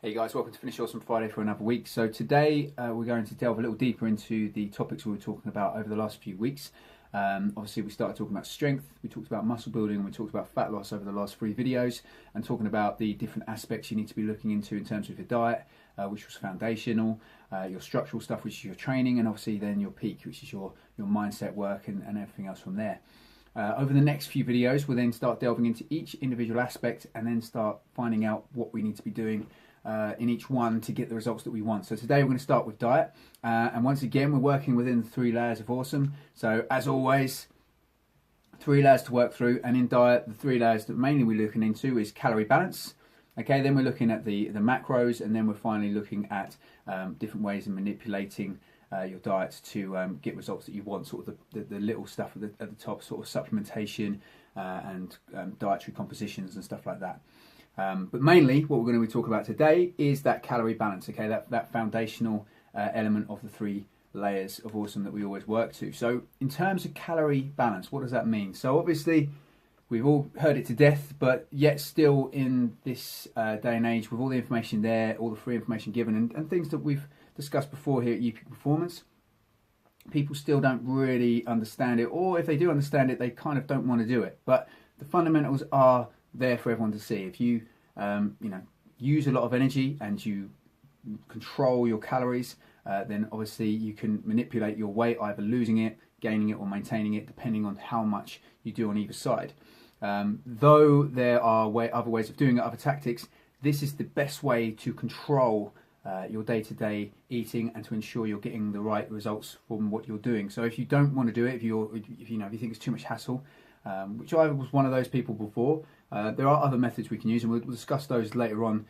Hey guys, welcome to Finish Awesome Friday for another week. So today we're going to delve a little deeper into the topics we were talking about over the last few weeks. Obviously we started talking about strength, we talked about muscle building, and we talked about fat loss over the last 3 videos, and talking about the different aspects you need to be looking into in terms of your diet, which was foundational, your structural stuff, which is your training, and obviously then your peak, which is your mindset work and everything else from there. Over the next few videos we'll then start delving into each individual aspect and then start finding out what we need to be doing in each one to get the results that we want. So today we're going to start with diet, and once again we're working within the 3 layers of awesome. So as always, 3 layers to work through, and in diet the 3 layers that mainly we're looking into is calorie balance. Okay, then we're looking at the macros, and then we're finally looking at different ways of manipulating your diet to get results that you want, sort of the little stuff at the top, sort of supplementation and dietary compositions and stuff like that. But mainly what we're going to be talking about today is that calorie balance, okay, that foundational element of the 3 layers of awesome that we always work to. So in terms of calorie balance, what does that mean? So obviously we've all heard it to death, but yet still in this day and age, with all the information there, all the free information given, and things that we've discussed before here at UP Performance, people still don't really understand it, or if they do understand it, they kind of don't want to do it. But the fundamentals are there for everyone to see. If you use a lot of energy and you control your calories, then obviously you can manipulate your weight, either losing it, gaining it, or maintaining it, depending on how much you do on either side. Though there are other ways of doing it, other tactics, this is the best way to control your day-to-day eating and to ensure you're getting the right results from what you're doing. So if you don't want to do it, if you think it's too much hassle, which I was one of those people before, there are other methods we can use, and we'll discuss those later on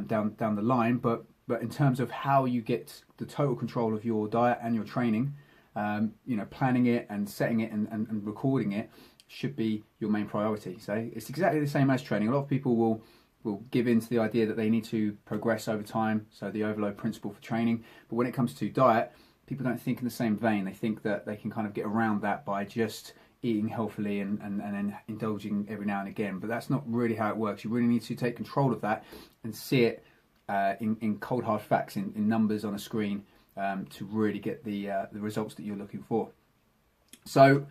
down the line. But in terms of how you get the total control of your diet and your training, planning it and setting it and recording it should be your main priority. So it's exactly the same as training. A lot of people will give in to the idea that they need to progress over time, so the overload principle for training. But when it comes to diet, people don't think in the same vein. They think that they can kind of get around that by just eating healthily and then indulging every now and again. But that's not really how it works. You really need to take control of that and see it in cold hard facts, in numbers on a screen, to really get the results that you're looking for. So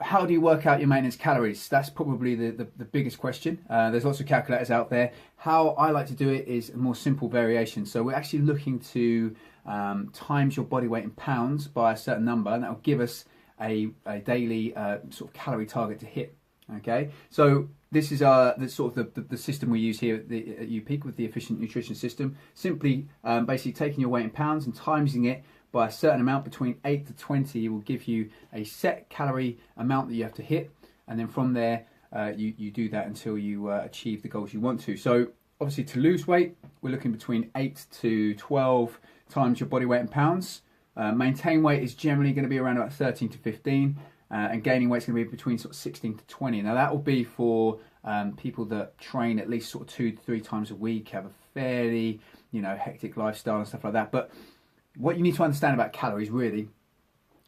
how do you work out your maintenance calories? That's probably the biggest question. There's lots of calculators out there. How I like to do it is a more simple variation. So we're actually looking to times your body weight in pounds by a certain number, and that will give us a daily sort of calorie target to hit. Okay, so this is the system we use here at UPeak with the Efficient Nutrition System. Simply basically taking your weight in pounds and timesing it by a certain amount, between 8 to 20 will give you a set calorie amount that you have to hit, and then from there you do that until you achieve the goals you want to. So obviously to lose weight, we're looking between 8 to 12 times your body weight in pounds. Maintain weight is generally going to be around about 13 to 15, and gaining weight is going to be between sort of 16 to 20. Now that will be for people that train at least sort of 2 to 3 times a week, have a fairly hectic lifestyle and stuff like that. But what you need to understand about calories really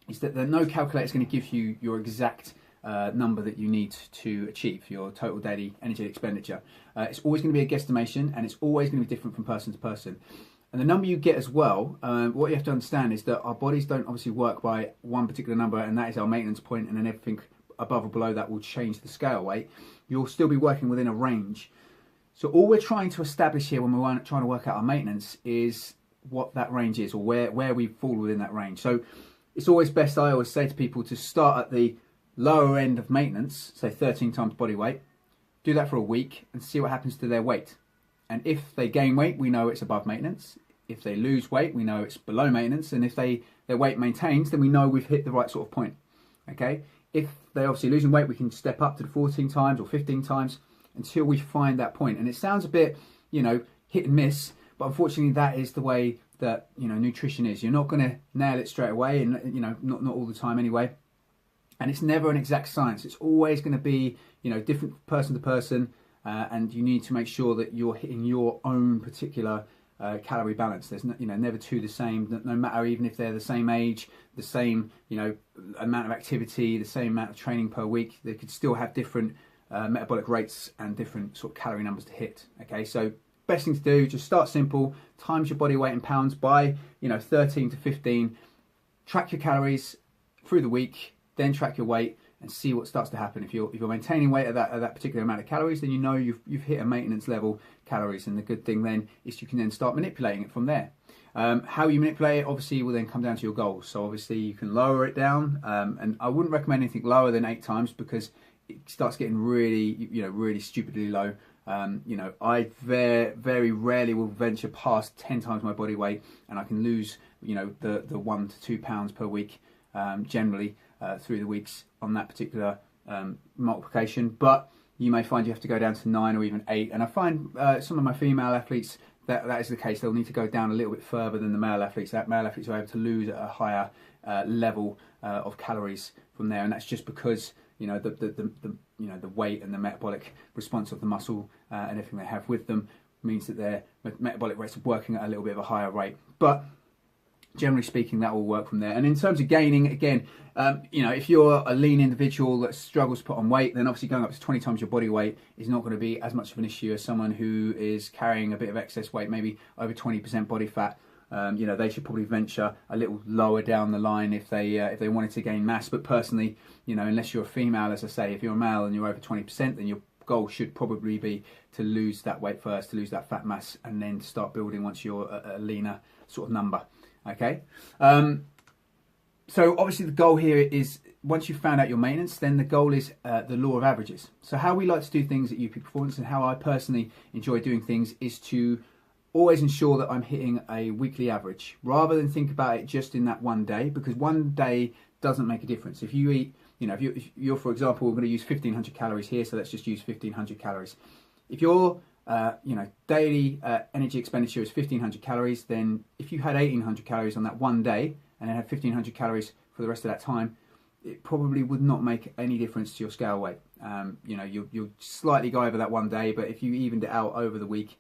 is that no calculator is going to give you your exact number that you need to achieve your total daily energy expenditure. It's always going to be a guesstimation, and it's always going to be different from person to person. And the number you get as well, what you have to understand is that our bodies don't obviously work by one particular number, and that is our maintenance point, and then everything above or below that will change the scale weight. You'll still be working within a range. So all we're trying to establish here when we're trying to work out our maintenance is what that range is, or where we fall within that range. So it's always best, I always say to people, to start at the lower end of maintenance, say 13 times body weight, do that for a week and see what happens to their weight. And if they gain weight, we know it's above maintenance. If they lose weight, we know it's below maintenance. And if their weight maintains, then we know we've hit the right sort of point. Okay? If they're obviously losing weight, we can step up to the 14 times or 15 times until we find that point. And it sounds a bit, hit and miss, but unfortunately that is the way that, nutrition is. You're not going to nail it straight away, and, not all the time anyway. And it's never an exact science. It's always going to be, different person to person. And you need to make sure that you're hitting your own particular calorie balance. There's never two the same, no matter even if they're the same age, the same amount of activity, the same amount of training per week. They could still have different metabolic rates and different sort of calorie numbers to hit. Okay, so best thing to do, just start simple, times your body weight in pounds by, 13 to 15, track your calories through the week, then track your weight and see what starts to happen. If you're maintaining weight at that particular amount of calories, then you've hit a maintenance level calories, and the good thing then is you can then start manipulating it from there. How you manipulate it obviously will then come down to your goals. So obviously you can lower it down, and I wouldn't recommend anything lower than 8 times because it starts getting really, really stupidly low. I very rarely will venture past 10 times my body weight, and I can lose, the 1 to 2 pounds per week, generally through the weeks on that particular multiplication. But you may find you have to go down to 9 or even 8, and I find some of my female athletes that is the case. They'll need to go down a little bit further than the male athletes. That male athletes are able to lose at a higher level of calories from there, and that's just because the weight and the metabolic response of the muscle and everything they have with them means that their metabolic rates are working at a little bit of a higher rate. But generally speaking, that will work from there. And in terms of gaining, again, if you're a lean individual that struggles to put on weight, then obviously going up to 20 times your body weight is not going to be as much of an issue as someone who is carrying a bit of excess weight, maybe over 20% body fat. They should probably venture a little lower down the line if they wanted to gain mass. But personally, unless you're a female, as I say, if you're a male and you're over 20%, then your goal should probably be to lose that weight first, to lose that fat mass, and then start building once you're a leaner sort of number. Okay. So obviously the goal here is, once you've found out your maintenance, then the goal is the law of averages. So how we like to do things at UP Performance, and how I personally enjoy doing things, is to always ensure that I'm hitting a weekly average, rather than think about it just in that one day, because one day doesn't make a difference. If you eat, if you're, for example, we're going to use 1500 calories here, so let's just use 1500 calories. If your daily energy expenditure is 1500 calories, then if you had 1800 calories on that one day and then had 1500 calories for the rest of that time, it probably would not make any difference to your scale weight. You'll slightly go over that one day, but if you evened it out over the week,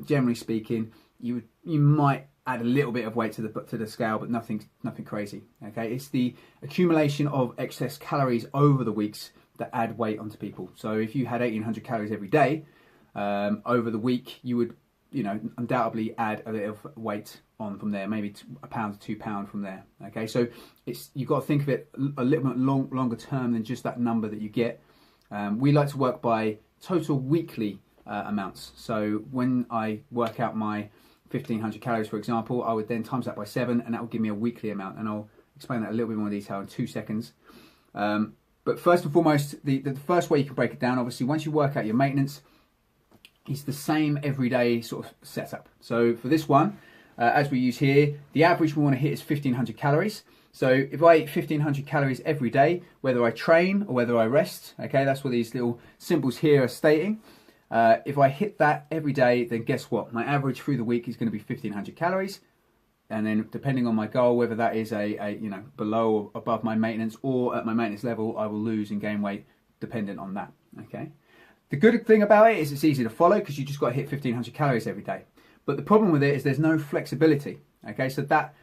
generally speaking, you might add a little bit of weight to the scale, but nothing crazy. Okay, it's the accumulation of excess calories over the weeks that add weight onto people. So if you had 1800 calories every day, over the week, you would undoubtedly add a bit of weight on from there, maybe a pound to 2 pounds from there. Okay, so you've got to think of it a little bit longer term than just that number that you get. We like to work by total weekly amounts. So when I work out my 1500 calories, for example, I would then times that by 7, and that will give me a weekly amount, and I'll explain that a little bit more in detail in 2 seconds. But first and foremost, the first way you can break it down, obviously, once you work out your maintenance, is the same everyday sort of setup. So for this one, as we use here, the average we want to hit is 1500 calories. So if I eat 1500 calories every day, whether I train or whether I rest, okay, that's what these little symbols here are stating. If I hit that every day, then guess what? My average through the week is going to be 1500 calories. And then depending on my goal, whether that is below or above my maintenance, or at my maintenance level, I will lose and gain weight dependent on that. Okay. The good thing about it is it's easy to follow, because you just got to hit 1500 calories every day. But the problem with it is there's no flexibility. Okay, so that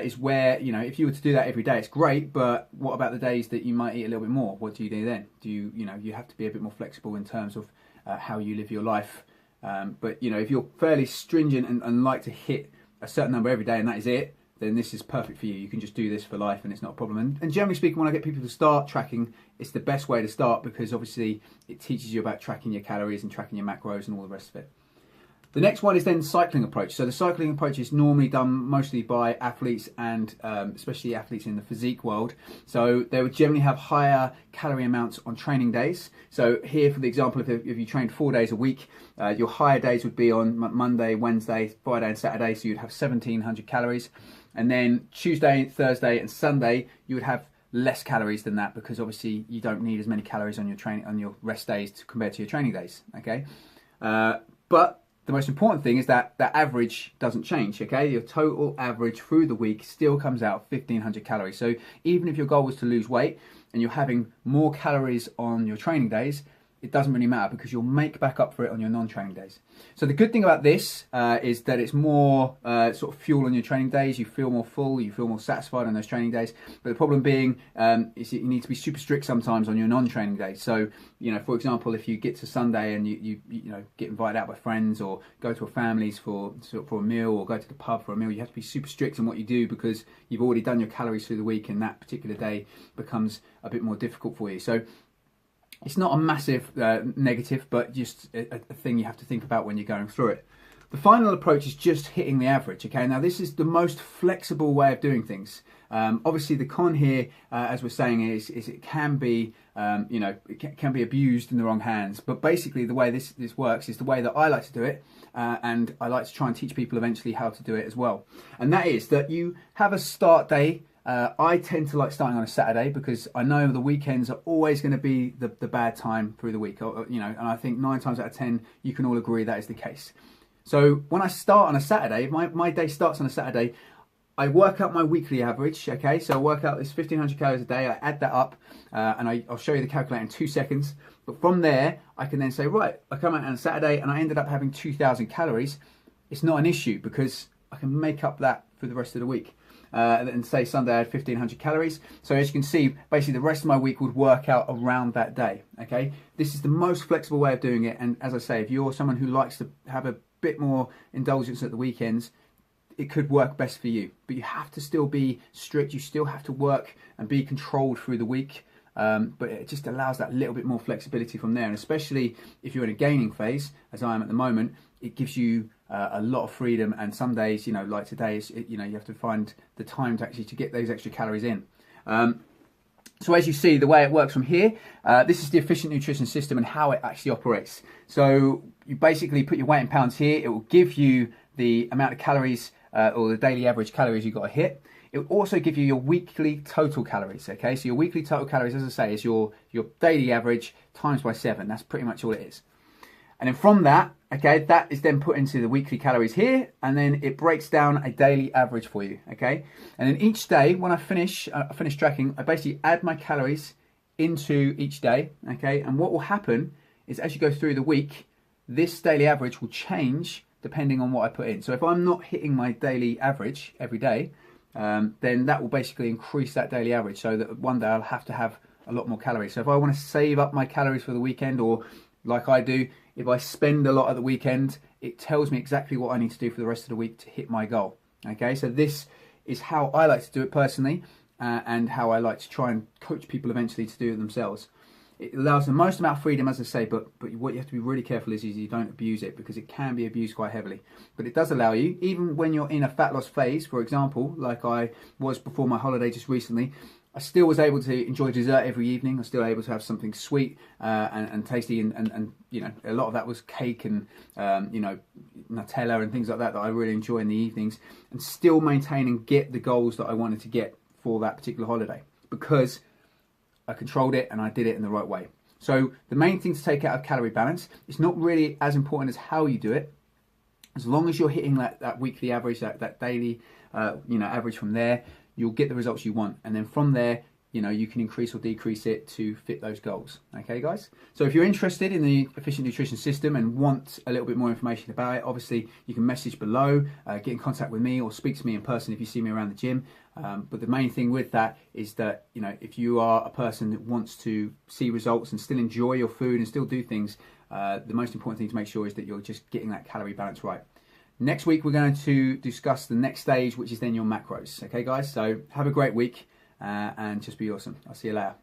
is where, if you were to do that every day, it's great, but what about the days that you might eat a little bit more? What do you do then? You have to be a bit more flexible in terms of how you live your life. But if you're fairly stringent and like to hit a certain number every day and that is it, then this is perfect for you. You can just do this for life and it's not a problem. And generally speaking, when I get people to start tracking, it's the best way to start, because obviously it teaches you about tracking your calories and tracking your macros and all the rest of it. The next one is then cycling approach. So the cycling approach is normally done mostly by athletes, and especially athletes in the physique world. So they would generally have higher calorie amounts on training days. So here, for the example, if you trained 4 days a week, your higher days would be on Monday, Wednesday, Friday and Saturday. So you'd have 1700 calories. And then Tuesday, Thursday and Sunday, you would have less calories than that, because obviously you don't need as many calories on your rest days compared to your training days. Okay, but the most important thing is that that average doesn't change. Okay, your total average through the week still comes out 1500 calories. So even if your goal was to lose weight and you're having more calories on your training days, it doesn't really matter because you'll make back up for it on your non-training days. So the good thing about this is that it's more sort of fuel on your training days. You feel more full, you feel more satisfied on those training days. But the problem being is that you need to be super strict sometimes on your non-training days. So, you know, for example, if you get to Sunday and you know, get invited out by friends or go to a family's for a meal or go to the pub for a meal, you have to be super strict on what you do because you've already done your calories through the week and that particular day becomes a bit more difficult for you. So it's not a massive negative, but just a thing you have to think about when you're going through it. The final approach is just hitting the average. Okay, now this is the most flexible way of doing things. Obviously, the con here, as we're saying, is it can be, you know, it can be abused in the wrong hands. But basically, the way this works is the way that I like to do it, and I like to try and teach people eventually how to do it as well. And that is that you have a start day. I tend to like starting on a Saturday because I know the weekends are always going to be the bad time through the week, you know, and I think 9 times out of 10 you can all agree that is the case. So when I start on a Saturday, my day starts on a Saturday, I work out my weekly average, okay, so I work out this 1500 calories a day, I add that up, and I'll show you the calculator in 2 seconds, but from there I can then say, right, I come out on a Saturday and I ended up having 2000 calories. It's not an issue because I can make up that for the rest of the week. And say Sunday I had 1500 calories. So as you can see, basically the rest of my week would work out around that day. Okay, this is the most flexible way of doing it. And as I say, if you're someone who likes to have a bit more indulgence at the weekends, it could work best for you. But you have to still be strict. You still have to work and be controlled through the week. But it just allows that little bit more flexibility from there. And especially if you're in a gaining phase, as I am at the moment, it gives you a lot of freedom. And some days, you know, like today, you know, you have to find the time to actually get those extra calories in. So as you see, the way it works from here, this is the efficient nutrition system and how it actually operates. So you basically put your weight in pounds here. It will give you the amount of calories or the daily average calories you've got to hit. It will also give you your weekly total calories, okay? So your weekly total calories, as I say, is your daily average times by 7. That's pretty much all it is. And then from that, okay, that is then put into the weekly calories here, and then it breaks down a daily average for you, okay? And then each day, when I finish tracking, I basically add my calories into each day, okay? And what will happen is as you go through the week, this daily average will change depending on what I put in. So if I'm not hitting my daily average every day, then that will basically increase that daily average so that one day I'll have to have a lot more calories. So if I want to save up my calories for the weekend, or like I do, if I spend a lot at the weekend, it tells me exactly what I need to do for the rest of the week to hit my goal. Okay, so this is how I like to do it personally, and how I like to try and coach people eventually to do it themselves. It allows the most amount of freedom, as I say, but what you have to be really careful is you don't abuse it, because it can be abused quite heavily. But it does allow you, even when you're in a fat loss phase, for example, like I was before my holiday just recently, I still was able to enjoy dessert every evening. I was still able to have something sweet and tasty, and you know, a lot of that was cake and you know, Nutella and things like that I really enjoy in the evenings, and still maintain and get the goals that I wanted to get for that particular holiday, because I controlled it and I did it in the right way. So the main thing to take out of calorie balance, it's not really as important as how you do it. As long as you're hitting that weekly average, that daily you know, average from there, you'll get the results you want. And then from there, you know, you can increase or decrease it to fit those goals. Okay, guys? So if you're interested in the efficient nutrition system and want a little bit more information about it, obviously you can message below, get in contact with me, or speak to me in person if you see me around the gym. But the main thing with that is that, you know, if you are a person that wants to see results and still enjoy your food and still do things, the most important thing to make sure is that you're just getting that calorie balance right. Next week, we're going to discuss the next stage, which is then your macros. Okay, guys? So have a great week and just be awesome. I'll see you later.